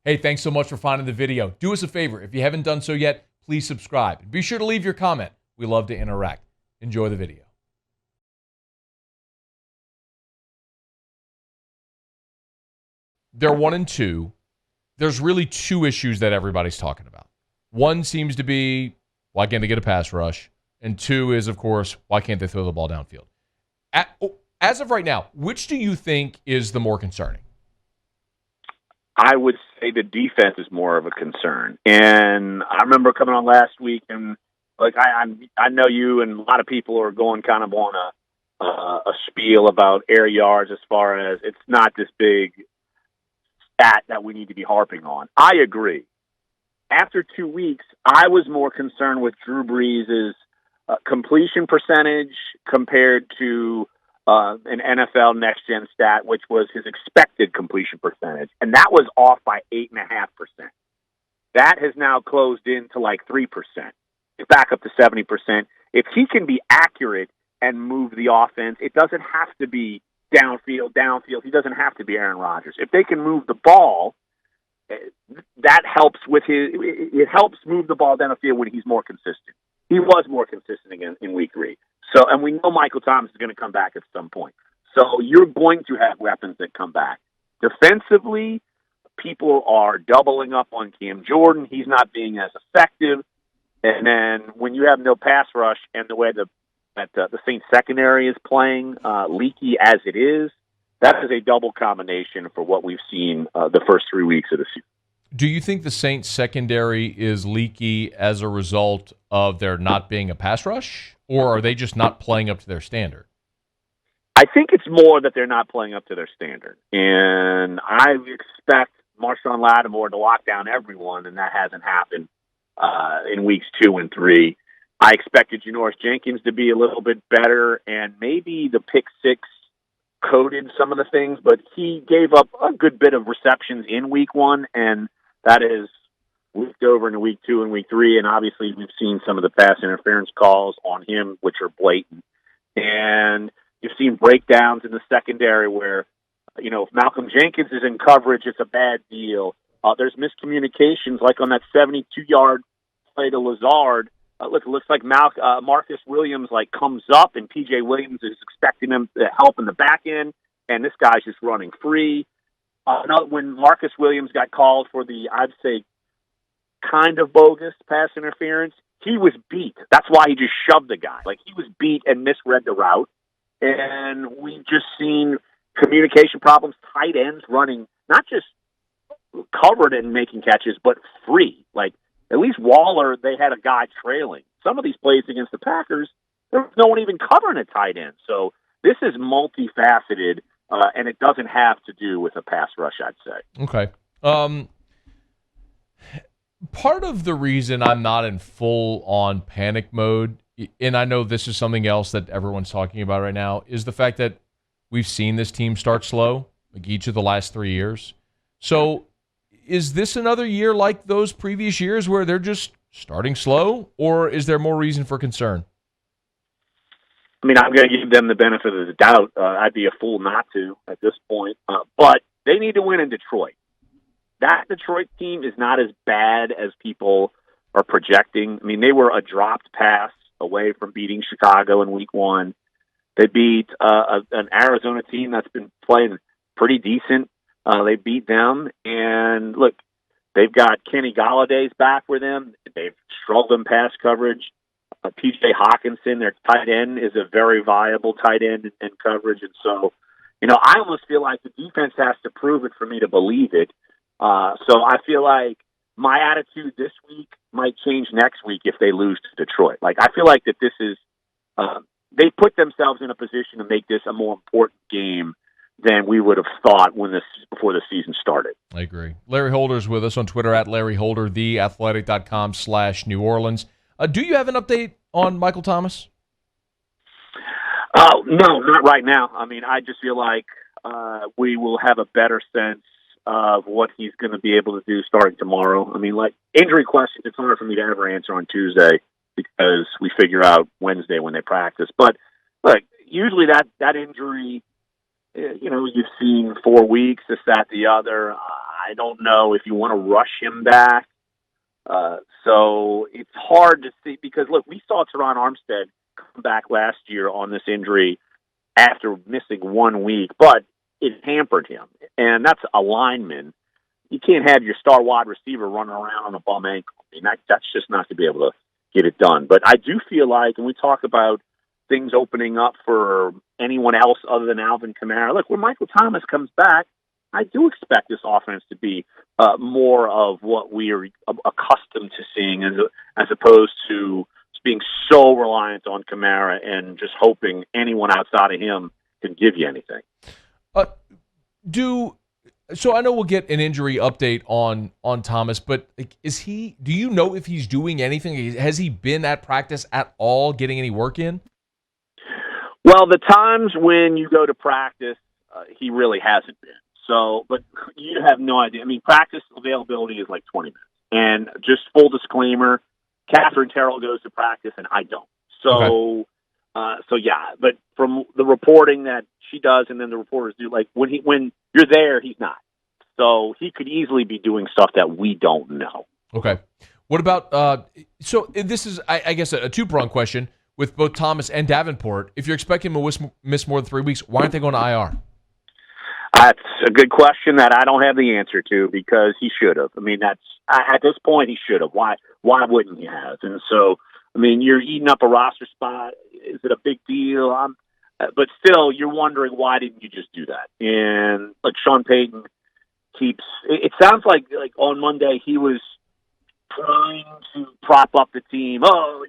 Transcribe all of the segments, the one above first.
Hey, thanks so much for finding the video. Do us a favor. If you haven't done so yet, please subscribe. Be sure to leave your comment. We love to interact. Enjoy the video. They're 1-2. There's really two issues that everybody's talking about. One seems to be, why can't they get a pass rush? And two is, of course, why can't they throw the ball downfield? As of right now, which do you think is the more concerning? I would say the defense is more of a concern. And I remember coming on last week, and I know you and a lot of people are going kind of on a spiel about air yards as far as it's not this big stat that we need to be harping on. I agree. After 2 weeks, I was more concerned with Drew Brees' completion percentage compared to an NFL next-gen stat, which was his expected completion percentage. And that was off by 8.5%. That has now closed in to like 3%. It's back up to 70%. If he can be accurate and move the offense, it doesn't have to be downfield. He doesn't have to be Aaron Rodgers. If they can move the ball, that helps it helps move the ball down the field when he's more consistent. He was more consistent again in week 3. So, and we know Michael Thomas is going to come back at some point. So you're going to have weapons that come back. Defensively, people are doubling up on Cam Jordan. He's not being as effective. And then when you have no pass rush and the way the Saints secondary is playing, leaky as it is, that is a double combination for what we've seen the first 3 weeks of the season. Do you think the Saints secondary is leaky as a result of there not being a pass rush, or are they just not playing up to their standard? I think it's more that they're not playing up to their standard. And I expect Marshawn Lattimore to lock down everyone, and that hasn't happened in weeks 2 and 3. I expected Janoris Jenkins to be a little bit better, and maybe the pick 6 coded some of the things, but he gave up a good bit of receptions in week 1, and that is leaked over into week 2 and week 3. And obviously we've seen some of the pass interference calls on him, which are blatant. And you've seen breakdowns in the secondary where, if Malcolm Jenkins is in coverage, it's a bad deal. There's miscommunications, like on that 72-yard play to Lazard. It looks like Marcus Williams comes up, and P.J. Williams is expecting him to help in the back end, and this guy's just running free. When Marcus Williams got called for the, I'd say, kind of bogus pass interference, he was beat. That's why he just shoved the guy. He was beat and misread the route. And we've just seen communication problems, tight ends running, not just covered and making catches, but free. At least Waller, they had a guy trailing. Some of these plays against the Packers, there was no one even covering a tight end. So this is multifaceted, and it doesn't have to do with a pass rush, I'd say. Okay. Part of the reason I'm not in full-on panic mode, and I know this is something else that everyone's talking about right now, is the fact that we've seen this team start slow, each of the last 3 years. So is this another year like those previous years where they're just starting slow, or is there more reason for concern? I mean, I'm going to give them the benefit of the doubt. I'd be a fool not to at this point. But they need to win in Detroit. That Detroit team is not as bad as people are projecting. I mean, they were a dropped pass away from beating Chicago in week 1. They beat an Arizona team that's been playing pretty decent. They beat them. And, look, they've got Kenny Galladay's back with them. They've struggled in pass coverage. P.J. Hawkinson, their tight end, is a very viable tight end in coverage. And so, I almost feel like the defense has to prove it for me to believe it. So I feel like my attitude this week might change next week if they lose to Detroit. I feel like that this is they put themselves in a position to make this a more important game than we would have thought before the season started. I agree. Larry Holder's with us on Twitter at Larry Holder, theathletic.com/New Orleans. Do you have an update on Michael Thomas? No, not right now. I mean, I just feel like we will have a better sense of what he's going to be able to do starting tomorrow. I mean, injury questions, it's hard for me to ever answer on Tuesday because we figure out Wednesday when they practice. But look, usually that injury, you've seen 4 weeks, this, that, the other. I don't know if you want to rush him back. So it's hard to see because, look, we saw Teron Armstead come back last year on this injury after missing 1 week, but it hampered him. And that's a lineman. You can't have your star wide receiver running around on a bum ankle. I mean, that's just not to be able to get it done. But I do feel like, and we talk about things opening up for anyone else other than Alvin Kamara. Look, when Michael Thomas comes back, I do expect this offense to be more of what we are accustomed to seeing as opposed to being so reliant on Kamara and just hoping anyone outside of him can give you anything. So I know we'll get an injury update on Thomas, but do you know if he's doing anything? Has he been at practice at all, getting any work in? Well, the times when you go to practice, he really hasn't been. So, but you have no idea. I mean, practice availability is like 20 minutes. And just full disclaimer, Catherine Terrell goes to practice and I don't. So, okay. Yeah, but from the reporting that she does and then the reporters do, like when you're there, he's not. So he could easily be doing stuff that we don't know. Okay. What about, so this is, I guess, a two-pronged question with both Thomas and Davenport. If you're expecting him to miss more than 3 weeks, why aren't they going to IR? That's a good question that I don't have the answer to because he should have. I mean, at this point, he should have. Why wouldn't he have? And so, I mean, you're eating up a roster spot. Is it a big deal? But still, you're wondering, why didn't you just do that? And like Sean Payton it sounds like on Monday he was trying to prop up the team. Oh,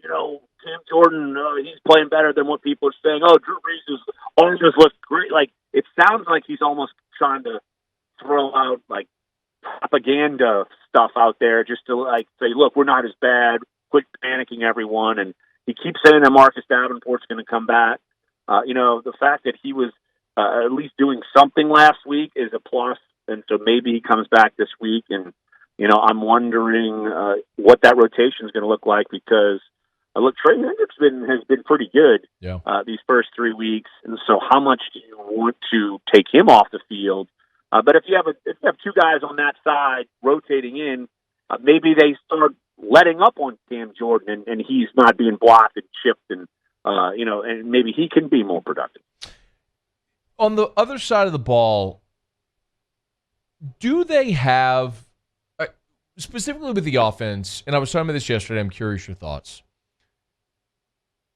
Cam Jordan, he's playing better than what people are saying. Oh, Drew Brees' arms look great. Like, it sounds like he's almost trying to throw out like propaganda stuff out there just to like say, look, we're not as bad. Quit panicking, everyone. And he keeps saying that Marcus Davenport's going to come back. The fact that he was at least doing something last week is a plus. And so maybe he comes back this week. And, I'm wondering what that rotation is going to look like because look, Trey Hendricks has been pretty good these first 3 weeks. And so how much do you want to take him off the field? But if you have two guys on that side rotating in, maybe they start letting up on Cam Jordan and he's not being blocked and chipped and maybe he can be more productive. On the other side of the ball, do they have, specifically with the offense, and I was talking about this yesterday, I'm curious your thoughts.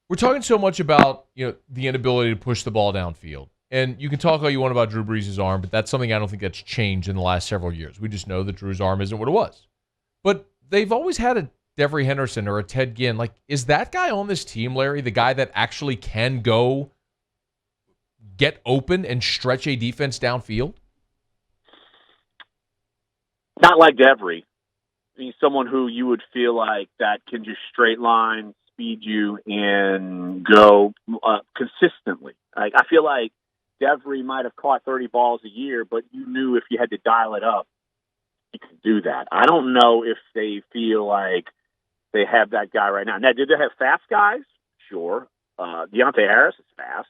We're talking so much about the inability to push the ball downfield. And you can talk all you want about Drew Brees' arm, but that's something I don't think that's changed in the last several years. We just know that Drew's arm isn't what it was. But they've always had a Devery Henderson or a Ted Ginn. Like, is that guy on this team, Larry, the guy that actually can go get open and stretch a defense downfield? Not like Devery. He's someone who you would feel like that can just straight line, speed you, and go consistently. Like, I feel like Devery might have caught 30 balls a year, but you knew if you had to dial it up, you could do that. I don't know if they feel like they have that guy right now. Now, did they have fast guys? Sure. Deontay Harris is fast.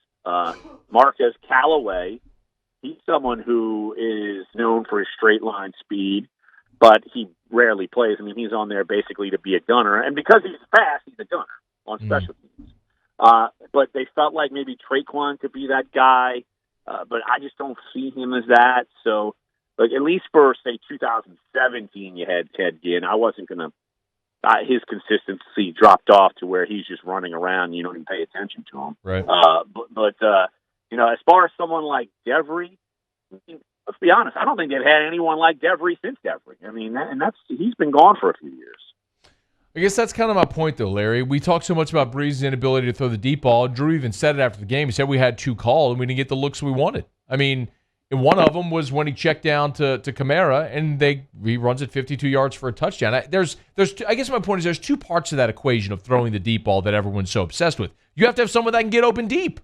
Marquez Callaway, he's someone who is known for his straight line speed, but he rarely plays. I mean, he's on there basically to be a gunner. And because he's fast, he's a gunner on special teams. But they felt like maybe Tre'Quan could be that guy, but I just don't see him as that. So, like, at least for, say, 2017, you had Ted Ginn. I wasn't going to his consistency dropped off to where he's just running around and you don't even pay attention to him. Right. But as far as someone like Devery, let's be honest, I don't think they've had anyone like Devery since Devery. I mean, he's been gone for a few years. I guess that's kind of my point, though, Larry. We talked so much about Brees' inability to throw the deep ball. Drew even said it after the game. He said we had two called and we didn't get the looks we wanted. I mean, and one of them was when he checked down to Kamara, and he runs it 52 yards for a touchdown. I guess my point is there's two parts to that equation of throwing the deep ball that everyone's so obsessed with. You have to have someone that can get open deep.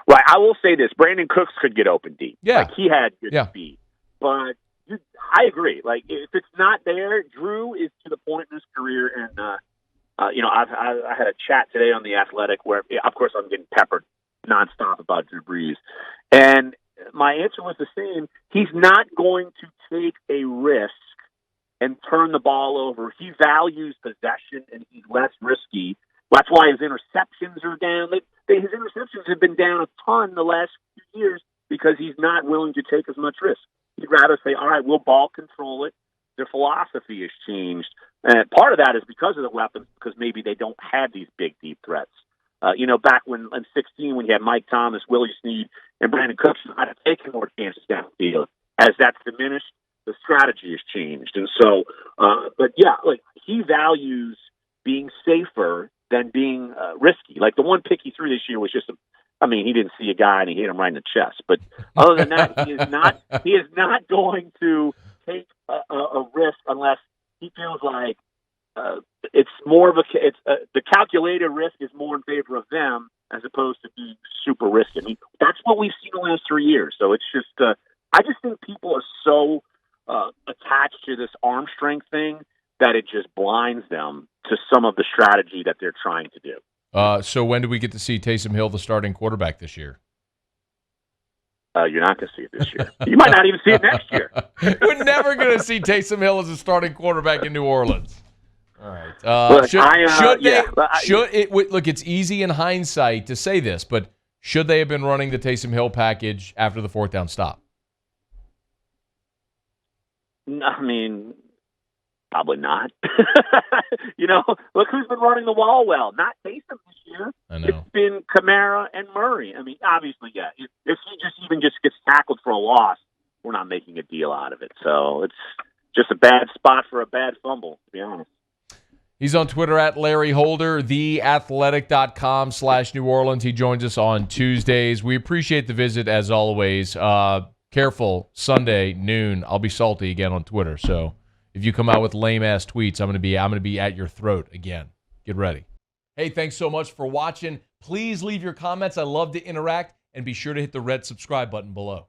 Right. I will say this. Brandon Cooks could get open deep. Yeah. Like, he had good speed. But I agree. Like, if it's not there, Drew is to the point in his career, and, I had a chat today on The Athletic where, of course, I'm getting peppered nonstop about Drew Brees. And my answer was the same. He's not going to take a risk and turn the ball over. He values possession, and he's less risky. That's why his interceptions are down. His interceptions have been down a ton the last few years because he's not willing to take as much risk. He'd rather say, all right, we'll ball control it. Their philosophy has changed. And part of that is because of the weapons, because maybe they don't have these big, deep threats. Back in 2016, when you had Mike Thomas, Willie Snead, and Brandon Cooks, you might have taken more chances downfield. As that's diminished, the strategy has changed. And so, he values being safer than being risky. Like the one pick he threw this year was just he didn't see a guy and he hit him right in the chest. But other than that, he is not going to take a risk unless he feels like it's more of the calculated risk is more in favor of them as opposed to being super risky. That's what we've seen the last 3 years. So it's just, I just think people are so attached to this arm strength thing that it just blinds them to some of the strategy that they're trying to do. So when do we get to see Taysom Hill, the starting quarterback this year? You're not going to see it this year. You might not even see it next year. We're never going to see Taysom Hill as a starting quarterback in New Orleans. All right. Look, it's easy in hindsight to say this, but should they have been running the Taysom Hill package after the fourth down stop? Probably not. Look who's been running the wall well. Not Taysom this year. I know. It's been Kamara and Murray. Obviously, yeah. If he just gets tackled for a loss, we're not making a deal out of it. So it's just a bad spot for a bad fumble, to be honest. He's on Twitter at Larry Holder, theathletic.com/New Orleans. He joins us on Tuesdays. We appreciate the visit as always. Careful, Sunday, noon. I'll be salty again on Twitter. So if you come out with lame-ass tweets, I'm gonna be at your throat again. Get ready. Hey, thanks so much for watching. Please leave your comments. I love to interact. And be sure to hit the red subscribe button below.